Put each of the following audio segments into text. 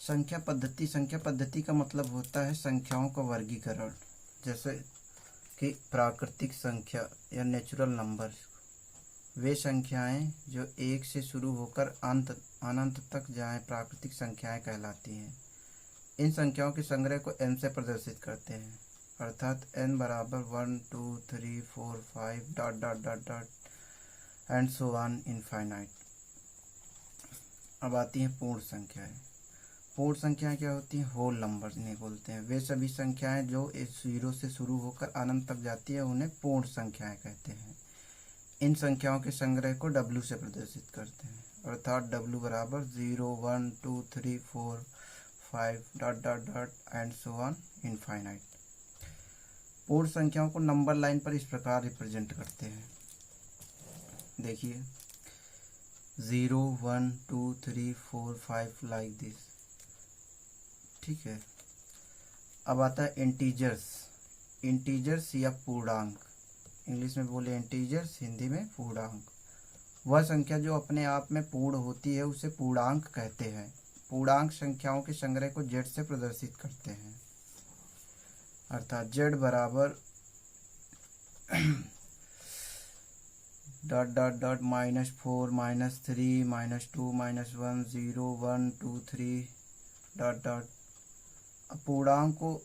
संख्या पद्धति का मतलब होता है संख्याओं का वर्गीकरण। जैसे कि प्राकृतिक संख्या या नेचुरल नंबर, वे संख्याएं जो एक से शुरू होकर अनंत तक जाएं प्राकृतिक संख्याएं कहलाती हैं। इन संख्याओं के संग्रह को n से प्रदर्शित करते हैं, अर्थात n बराबर 1 2 3 4 5 dot dot dot dot and so on infinite. अब आती हैं पूर्ण संख्याएं। पूर्ण संख्याएं क्या होती हैं? होल नंबर इन्हें बोलते हैं। वे सभी संख्याएं जो 0 से शुरू होकर अनंत तक जाती है उन्हें पूर्ण संख्याएं कहते हैं। इन संख्याओं के संग्रह को W से प्रदर्शित करते हैं, अर्थात W बराबर 0 1 2 3 4 5 dot dot dot and so on infinite. पूर्ण संख्याओं को नंबर लाइन पर इस प्रकार रिप्रेजेंट करते हैं। देखिए 0 1 2 3 4 5 लाइक दिस। ठीक है। अब आता है इंटीजर्स या पूर्णांक। इंग्लिश में बोले इंटीजर्स, हिंदी में पूर्णांक। वह संख्या जो अपने आप में पूर्ण होती है उसे पूर्णांक कहते हैं। पूर्णांक संख्याओं के संग्रह को Z से प्रदर्शित करते हैं, अर्थात Z बराबर dot dot dot -4 -3 -2 -1 0 1 2 3 dot dot. अब पूर्णांक को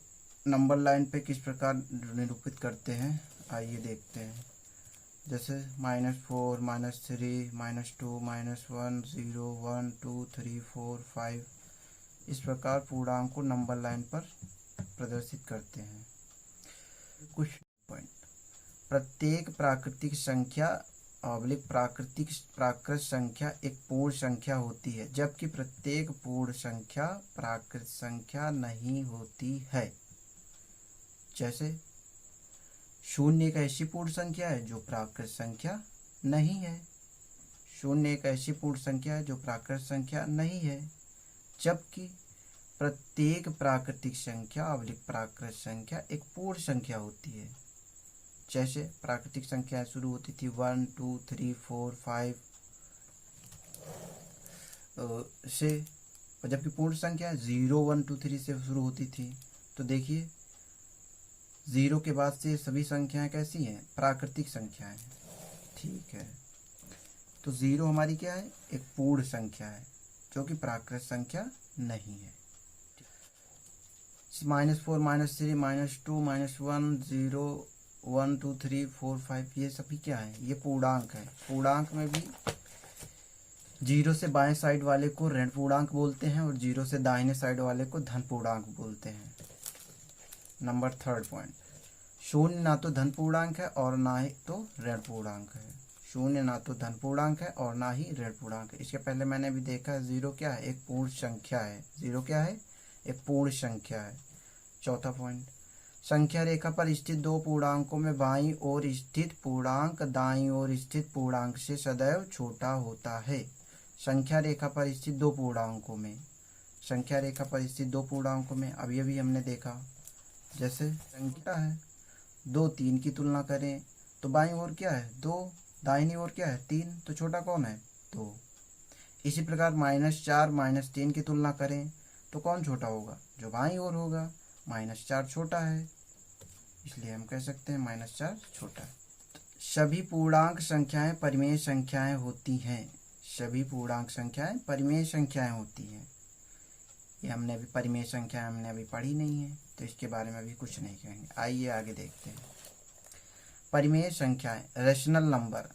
नंबर लाइन पे किस प्रकार निरूपित करते हैं आइए देखते हैं। जैसे -4 -3 -2 -1 0 1 2 3 4 5, इस प्रकार पूर्णांक को नंबर लाइन पर प्रदर्शित करते हैं। कुछ पॉइंट। प्रत्येक प्राकृतिक संख्या प्राकृत संख्या एक पूर्ण संख्या होती है, जबकि प्रत्येक पूर्ण संख्या प्राकृत संख्या नहीं होती है। जैसे 0 एक ऐसी पूर्ण संख्या है जो प्राकृत संख्या नहीं है। 0 एक ऐसी पूर्ण संख्या है जो प्राकृत संख्या नहीं है, जबकि प्रत्येक प्राकृतिक संख्या प्राकृत संख्या एक पूर्ण संख्या होती है। जैसे प्राकृतिक संख्या शुरू होती थी 1 2 3 4 5 से, जबकि पूर्ण संख्या 0 1 2 3 से शुरू होती थी। तो देखिए 0 के बाद से सभी संख्याएं कैसी हैं? प्राकृतिक संख्याएं। ठीक है, तो 0 हमारी क्या है? एक पूर्ण संख्या है जो कि प्राकृत संख्या नहीं है। -4 -3 -2 -1 0 1 2 3 4 5 ये सभी क्या है? ये पूर्णांक है। पूर्णांक में भी 0 से बाएं साइड वाले को ऋण पूर्णांक बोलते हैं और 0 से दाहिने साइड वाले को धन पूर्णांक बोलते हैं। Number 3 point. 0 ना तो धन पूर्णांक है और ना ही तो ऋण पूर्णांक है। 0 ना तो धन पूर्णांक है और ना ही ऋण पूर्णांक है। इसके पहले मैंने भी देखा 0 क्या है? एक पूर्ण संख्या है। 0 क्या है? एक पूर्ण संख्या है। 4था पॉइंट। संख्या रेखा पर स्थित दो पूर्णांकों में बाईं ओर स्थित पूर्णांक दाईं ओर स्थित पूर्णांक से सदैव छोटा होता है। संख्या रेखा पर स्थित दो पूर्णांकों में अभी हमने देखा, जैसे संख्या है 2 3 की तुलना करें तो बाईं ओर क्या है? 2, दाहिनी ओर क्या है? 3, तो छोटा कौन है? 2। इसी प्रकार -4 -3 की तुलना करें तो कौन छोटा होगा? जो बाईं ओर होगा। -4 छोटा है, इसलिए हम कह सकते हैं -4 छोटा है। सभी पूर्णांक संख्याएं परिमेय संख्याएं होती हैं। सभी पूर्णांक संख्याएं परिमेय संख्याएं होती हैं। ये हमने अभी परिमेय संख्याएं हमने अभी पढ़ी नहीं है, तो इसके बारे में अभी कुछ नहीं कहेंगे। आइए आगे देखते हैं। परिमेय संख्याएं, रेशनल नंबर,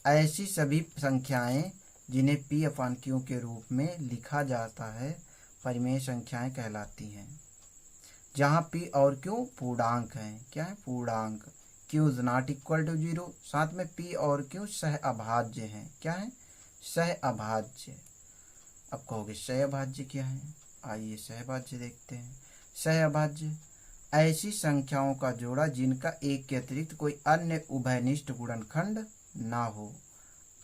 ऐसी सभी संख्याएं जिन्हें P/Q के रूप में लिखा जाता है परिमेय संख्याएं कहलाती हैं। जहाँ P और Q पूर्णांक हैं। क्या है? पूर्णांक। Q is not equal to 0, साथ में P और Q सह अभाज्य हैं। क्या है? सह अभाज्य। अब कहोगे सह अभाज्य क्या है? आइए सह अभाज्य देखते हैं। सह अभाज्य ऐसी संख्याओं का जोड़ा जिनका एक के अतिरिक्त कोई अन्य उभयनिष्ठ गुणनखंड ना हो।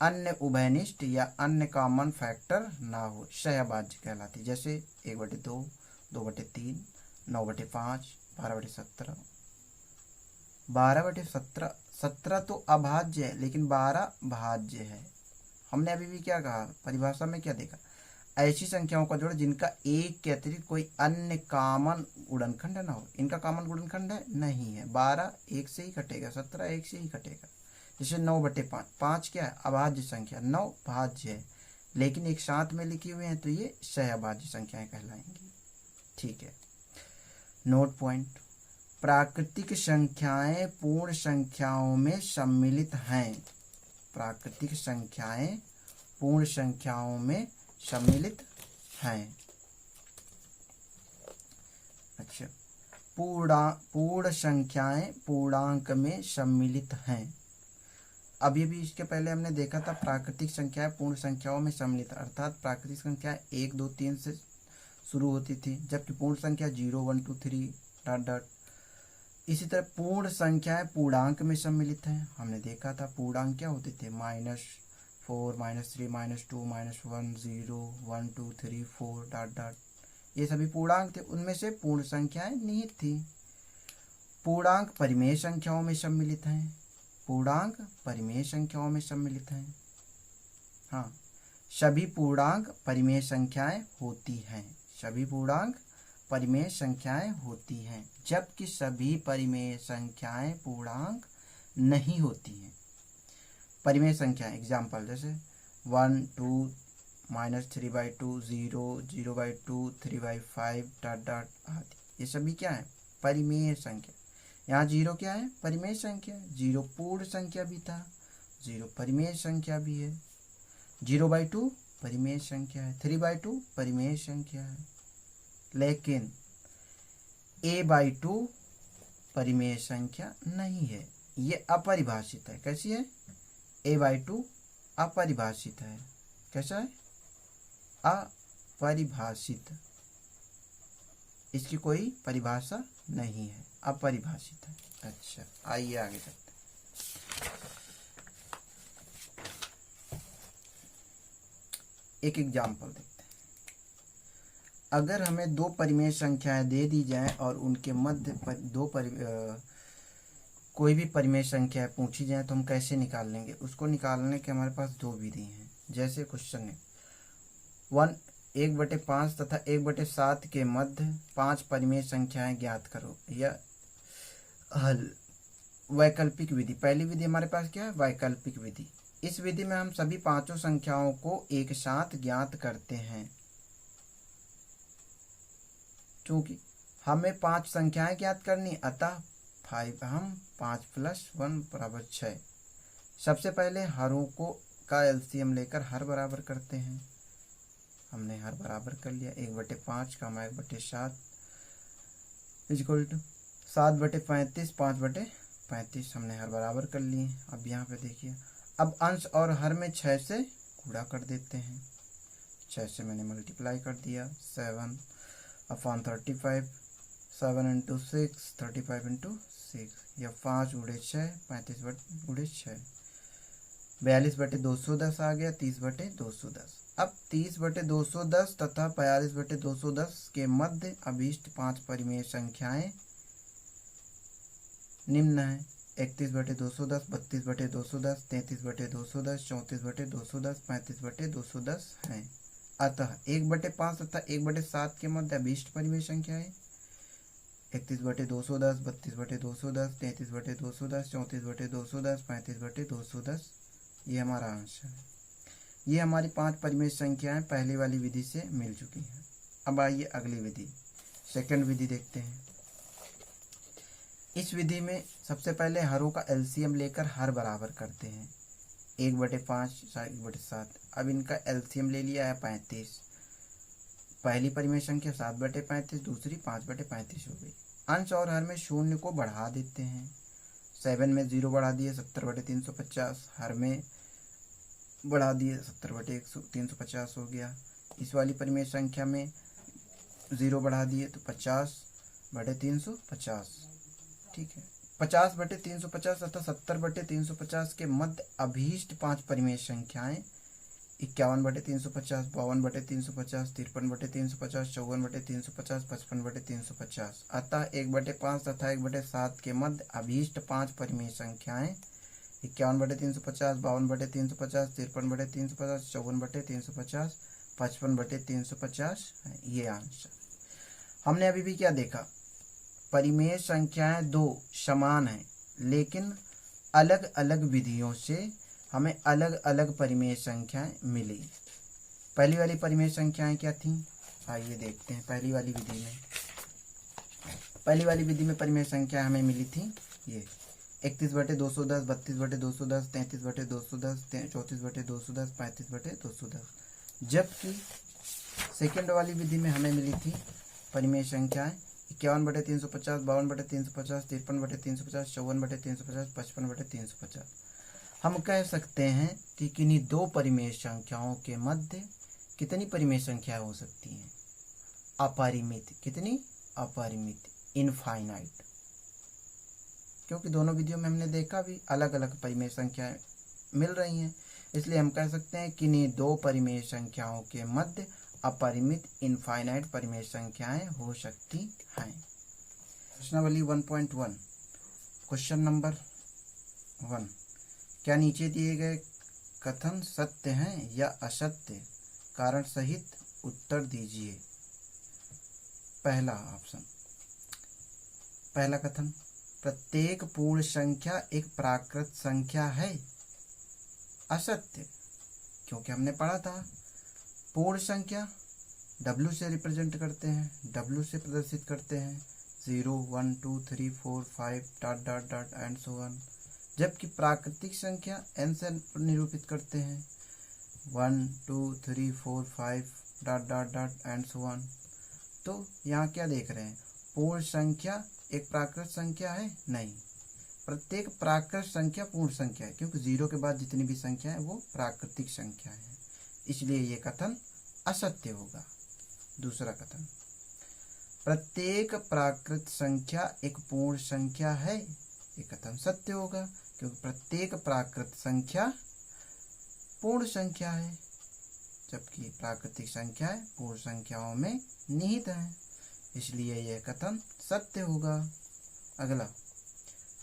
अन्य उभयनिष्ठ या अन्य कॉमन फैक्टर ना हो, सह अभाज्य कहलाती। जैसे 1/2, 2/3, 9/5, 12/17। 12/17, 17 तो अभाज्य है लेकिन 12 भाज्य है। हमने अभी भी क्या कहा? परिभाषा में क्या देखा? ऐसी संख्याओं का जोड़ जिनका एक के अतिरिक्त कोई अन्य कॉमन गुणनखंड ना हो। इनका कॉमन गुणनखंड है नहीं है। 12 एक से ही कटेगा, 17 एक से ही कटेगा। जैसे 9/5, 5 क्या है अभाज्य संख्या, 9 भाज्य है, लेकिन एक साथ में लिखी हुई है तो ये सहअभाज्य संख्याएं कहलाएंगी। ठीक है, नोट पॉइंट, प्राकृतिक संख्याएं पूर्ण संख्याओं में सम्मिलित हैं। प्राकृतिक संख्याएं पूर्ण संख्याओं में सम्मिलित हैं। अच्छा, पूर्ण संख्याएं पूर्णांक में सम्मिलित हैं। अभी भी इसके पहले हमने देखा था प्राकृतिक संख्याएं पूर्ण संख्याओं में सम्मिलित, अर्थात प्राकृतिक संख्या 1 2 3 से शुरू होती थी, जबकि पूर्ण संख्या 0 1 2 3 डॉट डॉट। इसी तरह पूर्ण संख्याएं पूर्णांक में सम्मिलित हैं। हमने देखा था पूर्णांक क्या होते थे, -4 -3 -2 -1 0 1 2 3 4 डॉट डॉट। ये सभी पूर्णांक थे, उनमें से पूर्ण संख्याएं निहित थी। पूर्णांक परिमेय संख्याओं में सम्मिलित हैं। पूर्णांक परिमेय संख्याओं में सम्मिलित हैं। हाँ, सभी पूर्णांक परिमेय संख्याएं होती हैं। सभी पूर्णांक परिमेय संख्याएं होती हैं, जबकि सभी परिमेय संख्याएं पूर्णांक नहीं होती हैं। परिमेय संख्याएं एग्जाम्पल जैसे 1 2 -3/2 0 0/2 3/5 डॉट डॉट आदि, ये सभी क्या है परिमेय संख्या। यहाँ 0 क्या है परिमेय संख्या, 0 पूर्ण संख्या भी था, 0 परिमेय संख्या भी है, 0/2 परिमेय संख्या है, 3/2 परिमेय संख्या है, लेकिन a/2 परिमेय संख्या नहीं है, ये अपरिभाषित है। कैसी है, a/2 अपरिभाषित है। कैसा है, अपरिभाषित, इसकी कोई परिभाषा नहीं है, अपरिभाषित है। अच्छा, आइए आगे चलते हैं। एक एग्जाम्पल देखते हैं। अगर हमें दो परिमेय संख्याएं दे दी जाएं और उनके मध्य कोई भी परिमेय संख्या पूछी जाए तो हम कैसे निकाल लेंगे। उसको निकालने के हमारे पास दो विधि हैं। जैसे क्वेश्चन है 1/5 तथा 1/7 के मध्य 5 परिमेय संख्याएं ज्ञात करो, या हल। वैकल्पिक विधि, पहली विधि हमारे पास क्या है वैकल्पिक विधि। इस विधि में हम सभी पांचों संख्याओं को एक साथ ज्ञात करते हैं। क्योंकि हमें 5 संख्याएं ज्ञात करनी, अतः 5 + 1 = 6। सबसे पहले हरों का एलसीएम लेकर हर बराबर करते हैं। हमने हर बराबर कर लिया, 1/5 का 1/7 = 7/35 5/35 हमने हर बराबर कर लिए। अब यहाँ पे देखिए, अब अंश और हर में 6 से गुणा कर देते हैं। 6 से मैंने मल्टीप्लाई कर दिया, 7/35 7 × 6 35 × 6, या 5 × 6 35 × 6 42/210 आ गया, 30/210। अब 30/210 तथा 42/210 के मध्य अभीष्ट 5 परिमेय संख्याएं निम्न है। 31/210 32/210 33/210 34/210 35/210 हैं। अतः 1/5 तथा 1/7 के मध्य अभीष्ट परिमेय संख्याएं 31/210 32/210 33/210 34/210 35/210, ये हमारा आंसर है। ये हमारी 5 परिमेय संख्याएं पहले वाली विधि से मिल चुकी हैं। अब आइए अगली विधि, सेकंड विधि देखते हैं। इस विधि में सबसे पहले हरों का एलसीएम लेकर हर बराबर करते हैं। 1/5 1/7। अब इनका एलसीएम ले लिया है 35। पहली परिमेय संख्या 7/35, दूसरी 5/35 हो गई। अंश और हर में शून्य को बढ़ा देते हैं। 7 में 0 बढ़ा दिए 70/350, हर में बढ़ा दिए 70/350 हो गया। इस वाली परिमेय संख्या में 0 बढ़ा दिए तो 50/350। ठीक है, 50/350 तथा 70/350 के मध्य अभीष्ट 5 परिमेय संख्याएं 51/350 52/350 53/350 54/350 55/350। अतः 1/5 तथा 1/7 के मध्य अभीष्ट 5 परिमेय संख्याएं 51/350 52/350 53/350 54/350 55/350 है ये आंसर। हमने अभी भी क्या देखा, परिमेय संख्याएं दो समान हैं लेकिन अलग अलग विधियों से हमें अलग अलग परिमेय संख्याएं मिली। पहली वाली परिमेय संख्याएं क्या थीं, आइए देखते हैं। पहली वाली विधि में परिमेय संख्या हमें मिली थी ये 31/210, 32/210, 33/210, 34/210, 35/210। जबकि सेकेंड वाली विधि में हमें मिली थी परिमेय संख्याएं 51/350, 52/350, 53/350, 54/350, 55/350। हम कह सकते हैं कि किन्हीं दो परिमेय संख्याओं के मध्य कितनी परिमेय संख्या हो सकती हैं, अपरिमित। कितनी? अपरिमित, इनफाइनाइट। क्योंकि दोनों विधियों में हमने देखा भी अलग अलग परिमेय संख्याएं मिल रही हैं, इसलिए हम कह सकते हैं कि किन्हीं दो परिमेय संख्याओं के मध्य अपरिमित इनफाइनाइट परिमेय संख्याएं हो सकती हैं। प्रश्नावली 1.1 क्वेश्चन नंबर 1, क्या नीचे दिए गए कथन सत्य हैं या असत्य, कारण सहित उत्तर दीजिए। पहला ऑप्शन, पहला कथन, प्रत्येक पूर्ण संख्या एक प्राकृत संख्या है। असत्य, क्योंकि हमने पढ़ा था पूर्ण संख्या W से रिप्रेजेंट करते हैं, W से प्रदर्शित करते हैं, 0 1 2 3 4 5 dot dot dot and so on. जबकि प्राकृतिक संख्या n से निरूपित करते हैं, 1 2 3 4 5 dot dot dot and so on. तो यहाँ क्या देख रहे हैं, पूर्ण संख्या एक प्राकृत संख्या है? नहीं, प्रत्येक प्राकृत संख्या पूर्ण संख्या है, क्योंकि 0 के बाद जितनी भी संख्या है वो प्राकृतिक संख्या है, इसलिए ये कथन असत्य होगा। दूसरा कथन, प्रत्येक प्राकृत संख्या एक पूर्ण संख्या है। ये कथन सत्य होगा, क्योंकि प्रत्येक प्राकृत संख्या पूर्ण संख्या है, जबकि प्राकृतिक संख्याएं पूर्ण संख्याओं में निहित हैं, इसलिए यह कथन सत्य होगा। अगला,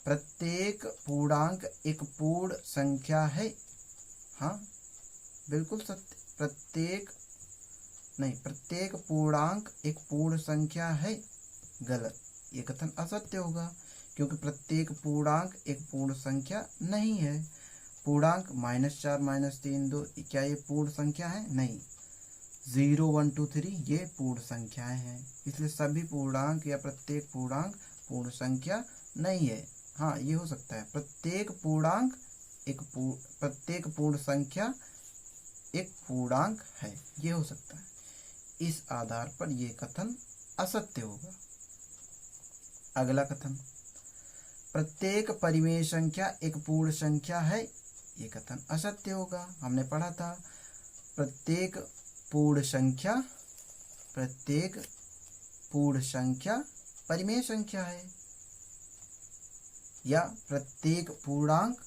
प्रत्येक पूर्णांक एक पूर्ण संख्या है। हाँ, बिल्कुल सत्य। प्रत्येक पूर्णांक एक पूर्ण संख्या है। गलत, ये कथन असत्य होगा, क्योंकि प्रत्येक पूर्णांक एक पूर्ण संख्या नहीं है। पूर्णांक -4 -3 2 क्या ये पूर्ण संख्या है? नहीं। 0 1 2 3 ये पूर्ण संख्याएं हैं, इसलिए सभी पूर्णांक या प्रत्येक पूर्णांक पूर्ण संख्या नहीं है। हाँ, ये हो सकता है प्रत्येक पूर्ण संख्या एक पूर्णांक है, ये हो सकता है। इस आधार पर ये कथन असत्य होगा। अगला कथन, प्रत्येक परिमेय संख्या एक पूर्ण संख्या है। ये कथन असत्य होगा। हमने पढ़ा था प्रत्येक पूर्ण संख्या परिमेय संख्या है, या प्रत्येक पूर्णांक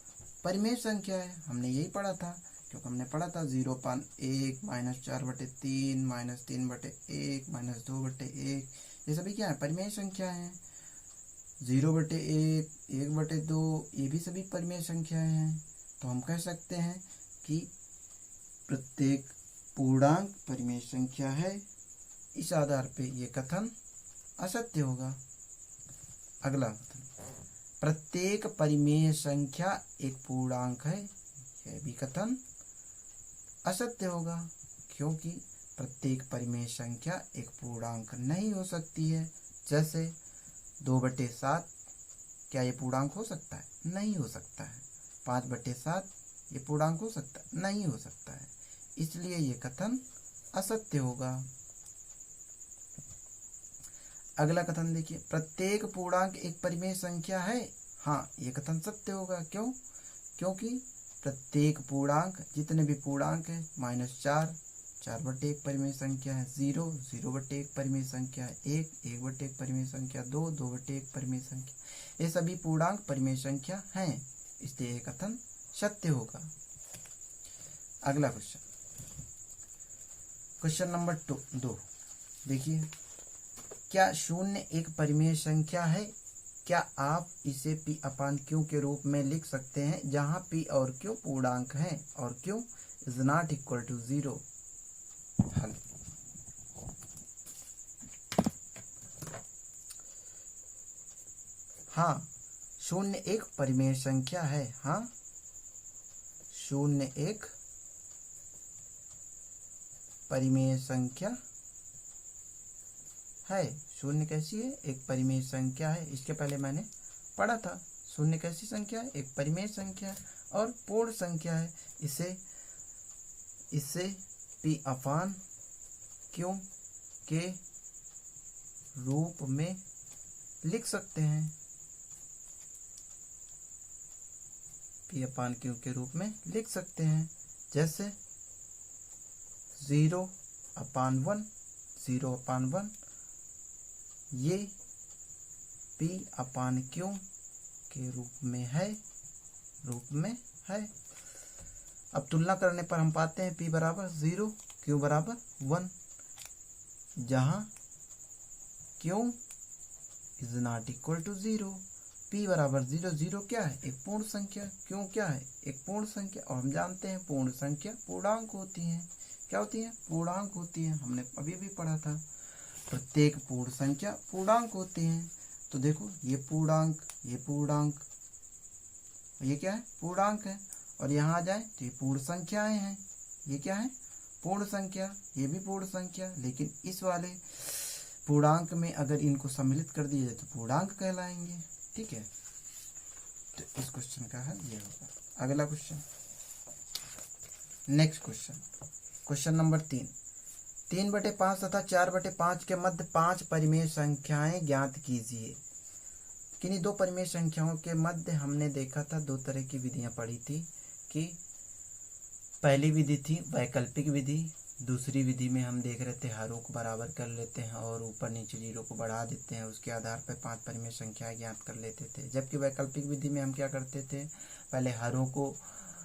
परिमेय संख्या है। हमने यही पढ़ा था, क्योंकि हमने पढ़ा था 0.1 -4/3 -3/1 -2/1 ये सभी क्या है? परिमेय संख्या हैं। 0/1 1/2 ये भी सभी परिमेय संख्याएं हैं। तो हम कह सकते हैं कि प्रत्येक पूर्णांक परिमेय संख्या है। इस आधार पे ये कथन असत्य होगा। अगला कथन, प्रत्येक परिमेय संख्या एक पूर्णांक है। यह भी कथन असत्य होगा, क्योंकि प्रत्येक परिमेय संख्या एक पूर्णांक नहीं हो सकती है। जैसे 2/7 क्या ये पूर्णांक हो सकता है? नहीं हो सकता है। 5/7 ये पूर्णांक हो सकता है? नहीं हो सकता है, इसलिए ये कथन असत्य होगा। अगला कथन देखिए, प्रत्येक पूर्णांक एक परिमेय संख्या है। हाँ, ये कथन सत्य होगा। क्यों? क्योंकि प्रत्येक पूर्णांक, जितने भी पूर्णांक है, -4 4/1 परिमेय संख्या है, 0 0/1 परिमेय संख्या है, 1 1/1 परिमेय संख्या, 2 2/1 परिमेय संख्या, ये सभी पूर्णांक परिमेय संख्या हैं, इसलिए ये कथन सत्य होगा। अगला क्वेश्चन नंबर 2 देखिए, क्या 0 एक परिमेय संख्या है? क्या आप इसे P/Q के रूप में लिख सकते हैं, जहां P और Q पूर्णांक हैं और Q is not equal to 0? हल। हाँ, शून्य एक परिमेय संख्या है। हाँ, शून्य एक परिमेय संख्या है। शून्य कैसी है? एक परिमेय संख्या है। इसके पहले मैंने पढ़ा था। शून्य कैसी संख्या है? एक परिमेय संख्या है और पूर्ण संख्या है। इसे पी अपान क्यू के रूप में लिख सकते हैं। पी अपान क्यू के रूप में लिख सकते हैं। जैसे 0/1, 0/1 ये पी अपान क्यू के रूप में है। अब तुलना करने पर हम पाते हैं P बराबर 0, Q बराबर 1, जहाँ Q is not equal to 0। P बराबर 0, 0 क्या है? एक पूर्ण संख्या। Q क्या है? एक पूर्ण संख्या। और हम जानते हैं पूर्ण संख्या पूर्णांक होती हैं। क्या होती हैं? पूर्णांक होती हैं। हमने अभी भी पढ़ा था, प्रत्येक पूर्ण संख्या पूर्णांक होती हैं। तो देखो, ये पूर्णांक, ये पूर्णांक, ये क्या है? पूर्णांक है। और यहाँ आ जाए तो ये पूर्ण संख्याएं हैं। ये क्या है? पूर्ण संख्या। ये भी पूर्ण संख्या। लेकिन इस वाले पूर्णांक में अगर इनको सम्मिलित कर दिया जाए तो पूर्णांक कहलाएंगे। ठीक है, तो इस क्वेश्चन का हल ये होगा। अगला question, next question, question number 3। 3/5 तथा 4/5 के मध्य 5 परिमेय संख्याएं ज्ञात कीजिए। किन्हीं दो परिमेय संख्याओं के मध्य हमने देखा था, दो तरह की विधियां पढ़ी थी कि पहली विधि थी वैकल्पिक विधि। दूसरी विधि में हम देख रहे थे हरों को बराबर कर लेते हैं और ऊपर नीचे जीरो को बढ़ा देते हैं, उसके आधार पर 5 परिमेय संख्याएं ज्ञात कर लेते थे। जबकि वैकल्पिक विधि में हम क्या करते थे? पहले हरों को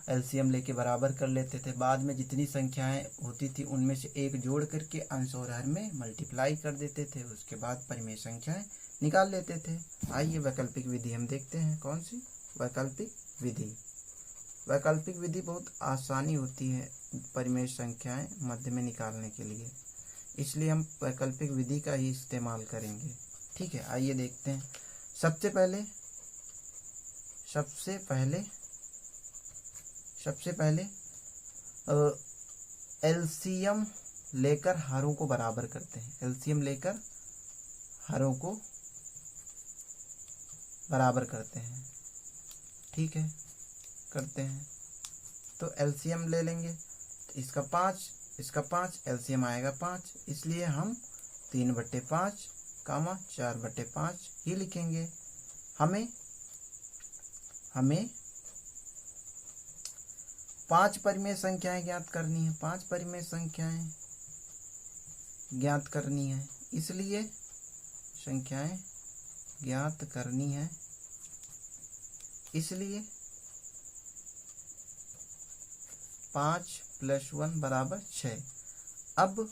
एलसीएम लेके बराबर कर लेते थे, बाद में जितनी संख्याएं होती थी उनमें से एक जोड़ करके अंश और हर में मल्टीप्लाई कर देते थे, उसके बाद परिमेय संख्याएं निकाल लेते थे। आइए वैकल्पिक विधि हम देखते हैं। कौन सी? वैकल्पिक विधि। वैकल्पिक विधि बहुत आसानी होती है परिमेय संख्याएं मध्य में निकालने के लिए, इसलिए हम वैकल्पिक विधि का ही इस्तेमाल करेंगे। ठीक है, आइए देखते हैं। सबसे पहले एलसीएम लेकर हरों को बराबर करते हैं। एलसीएम लेकर हरों को बराबर करते हैं। ठीक है, करते हैं। तो एलसीएम ले लेंगे, तो इसका 5, इसका 5, एलसीएम आएगा 5, इसलिए हम 3/5, 4/5 ही लिखेंगे। हमें 5 परिमेय संख्याएं ज्ञात करनी है। 5 परिमेय संख्याएं ज्ञात करनी है, इसलिए संख्याएं ज्ञात करनी है, इसलिए 5 + 1 = 6। अब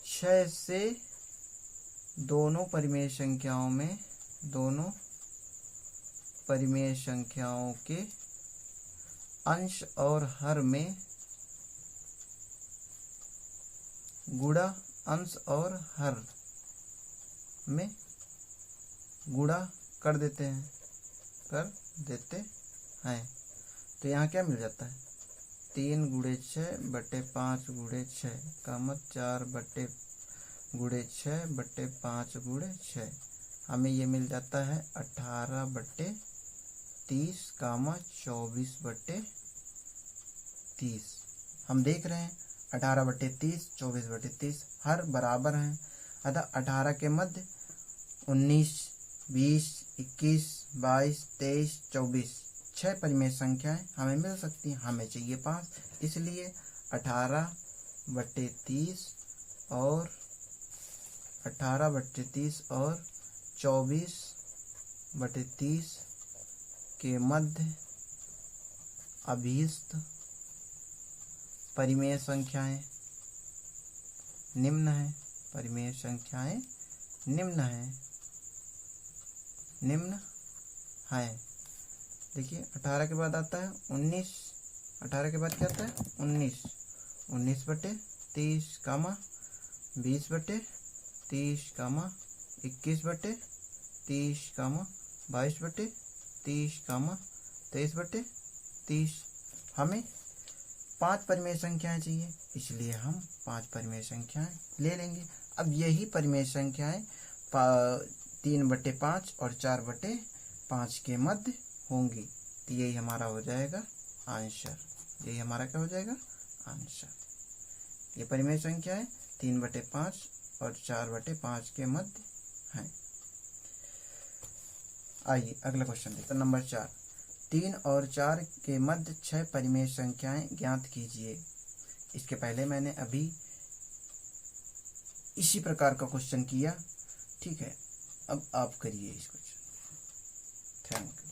6 से दोनों परिमेय संख्याओं के अंश और हर में गुणा, अंश और हर में गुणा कर देते हैं। तो यहाँ क्या मिल जाता है? 3 × 6 / 5 × 6, 4/6 / 5 × 6। हमें ये मिल जाता है 18/30, 24/30। हम देख रहे हैं 18/30, 24/30 हर बराबर हैं, अतः 18 के मध्य 19, 20, 21, 22, 23, 24 6 परिमेय संख्याएं हमें मिल सकती हैं। हमें चाहिए 5, इसलिए 18/30 और 24/30 के मध्य अभीष्ट परिमेय संख्याएं निम्न है। परिमेय संख्याएं निम्न है। देखिए 18 के बाद आता है 19, 18 के बाद क्या आता है? 19, 19/30 कामा 20/30 कामा 21/30 कामा 22/30 कामा 23/30। हमें 5 परिमेय संख्याएं चाहिए, इसलिए हम 5 परिमेय संख्याएं ले लेंगे। अब यही परिमेय संख्याएं 3/5 और 4/5 के मध्य होंगी, तो यही हमारा हो जाएगा आंसर। यही हमारा क्या हो जाएगा? आंसर। ये परिमेय संख्याएं 3/5 और 4/5 के मध्य हैं। आइए अगला क्वेश्चन देखते हैं। नंबर 4, 3 और 4 के मध्य 6 परिमेय संख्याएं ज्ञात कीजिए। इसके पहले मैंने अभी इसी प्रकार का क्वेश्चन किया, ठीक है। अब आप करिए इस क्वेश्चन। Thank you.